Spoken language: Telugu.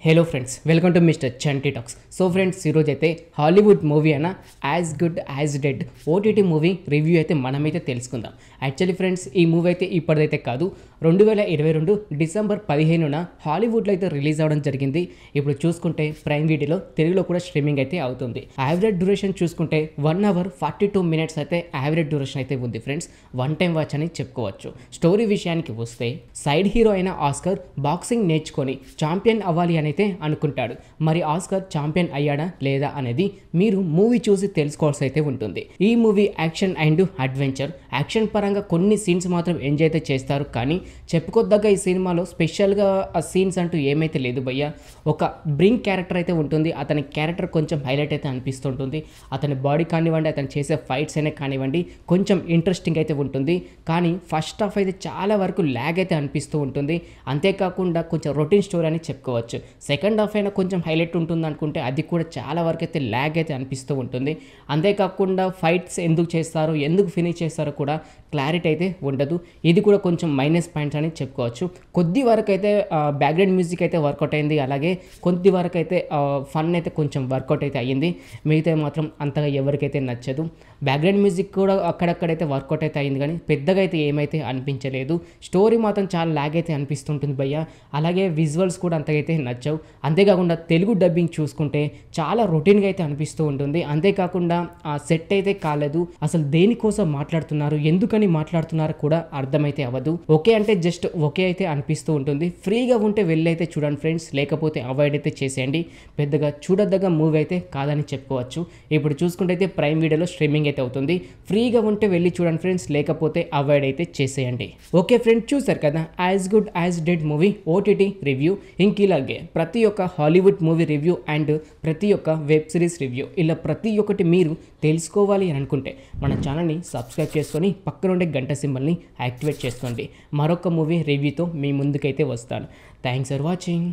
Hello friends, welcome to mister Chanti talks. So friends, ఈరోజు అయితే హాలీవుడ్ మూవీ అయినా as good as dead OTT movie review అయితే మనమైతే తెలుసుకుందాం. యాక్చువల్లీ ఫ్రెండ్స్, ఈ మూవీ అయితే ఇప్పటిదైతే కాదు, 2022 డిసెంబర్ 15న హాలీవుడ్లో అయితే రిలీజ్ అవ్వడం జరిగింది. ఇప్పుడు చూసుకుంటే ప్రైమ్ వీడియోలో తెలుగులో కూడా స్ట్రీమింగ్ అయితే అవుతుంది. యావరేజ్ డ్యూరేషన్ చూసుకుంటే 1 అవర్ 42 మినిట్స్ అయితే యావరేజ్ డ్యూరేషన్ అయితే ఉంది ఫ్రెండ్స్. వన్ టైం వాచ్ అని చెప్పుకోవచ్చు. స్టోరీ విషయానికి వస్తే, సైడ్ హీరో అయిన ఆస్కర్ బాక్సింగ్ నేర్చుకొని ఛాంపియన్ అవ్వాలి అని అయితే అనుకుంటాడు. మరి ఆస్కర్ ఛాంపియన్ అయ్యాడా లేదా అనేది మీరు మూవీ చూసి తెలుసుకోవాల్సి అయితే ఉంటుంది. ఈ movie action and adventure. Action పరంగా కొన్ని సీన్స్ మాత్రం ఎంజాయ్ అయితే చేస్తారు, కానీ చెప్పుకోదగ్గ ఈ సినిమాలో స్పెషల్గా ఆ సీన్స్ అంటూ ఏమైతే లేదు భయ్య. ఒక బ్రింగ్ క్యారెక్టర్ అయితే ఉంటుంది. అతని క్యారెక్టర్ కొంచెం హైలైట్ అయితే అనిపిస్తుంటుంది. అతని బాడీ కానివ్వండి, అతను చేసే ఫైట్స్ అయినా కానివ్వండి, కొంచెం ఇంట్రెస్టింగ్ అయితే ఉంటుంది. కానీ ఫస్ట్ హాఫ్ అయితే చాలా వరకు ల్యాగ్ అయితే అనిపిస్తూ ఉంటుంది. అంతేకాకుండా కొంచెం రొటీన్ స్టోరీ అని చెప్పుకోవచ్చు. సెకండ్ హాఫ్ అయినా కొంచెం హైలైట్ ఉంటుంది అనుకుంటే అది కూడా చాలా వరకు అయితే ల్యాగ్ అయితే అనిపిస్తూ ఉంటుంది. అంతేకాకుండా ఫైట్స్ ఎందుకు చేస్తారో, ఎందుకు ఫినిష్ చేస్తారో కూడా క్లారిటీ అయితే ఉండదు. ఇది కూడా కొంచెం మైనస్ పాయింట్స్ అని చెప్పుకోవచ్చు. కొద్ది వరకు అయితే బ్యాక్గ్రౌండ్ మ్యూజిక్ అయితే వర్కౌట్ అయింది. అలాగే కొద్ది వరకు అయితే ఫన్ అయితే కొంచెం వర్కౌట్ అయితే అయ్యింది. మిగతా మాత్రం అంతగా ఎవరికైతే నచ్చదు. బ్యాక్గ్రౌండ్ మ్యూజిక్ కూడా అక్కడక్కడైతే వర్కౌట్ అయితే అయింది, కానీ పెద్దగా అయితే ఏమైతే అనిపించలేదు. స్టోరీ మాత్రం చాలా ల్యాగ్ అయితే అనిపిస్తుంటుంది భయ్య. అలాగే విజువల్స్ కూడా అంతగైతే నచ్చవు. అంతేకాకుండా తెలుగు డబ్బింగ్ చూసుకుంటే చాలా రొటీన్గా అయితే అనిపిస్తూ ఉంటుంది. అంతేకాకుండా ఆ సెట్ అయితే కాలేదు. అసలు దేనికోసం మాట్లాడుతున్నారు, ఎందుకని మాట్లాడుతున్నారు కూడా అర్థమైతే అవ్వదు. ఓకే అంటే జస్ట్ ఓకే అయితే అనిపిస్తూ ఉంటుంది. ఫ్రీగా ఉంటే వెళ్ళి అయితే చూడండి ఫ్రెండ్స్, లేకపోతే అవాయిడ్ అయితే చేసేయండి. పెద్దగా చూడదగ్గ మూవీ అయితే కాదని చెప్పుకోవచ్చు. ఇప్పుడు చూసుకుంటే అయితే ప్రైమ్ వీడియోలో స్ట్రీమింగ్ అయితే అవుతుంది. ఫ్రీగా ఉంటే వెళ్ళి చూడండి ఫ్రెండ్స్, లేకపోతే అవాయిడ్ అయితే చేసేయండి. ఓకే ఫ్రెండ్స్, చూసారు కదా as good as dead movie OTT review. ఇంకిలాగే ప్రతి ఒక్క హాలీవుడ్ మూవీ రివ్యూ అండ్ ప్రతి ఒక్క వెబ్ సిరీస్ రివ్యూ, ఇలా ప్రతి ఒక్కటి మీరు తెలుసుకోవాలి అని అనుకుంటే మన ఛానల్ని సబ్స్క్రైబ్ చేసుకొని పక్కన ఉండే గంట సింబల్ని యాక్టివేట్ చేసుకోండి. మరొక మూవీ రివ్యూతో మీ ముందుకైతే వస్తాను. Thanks for watching.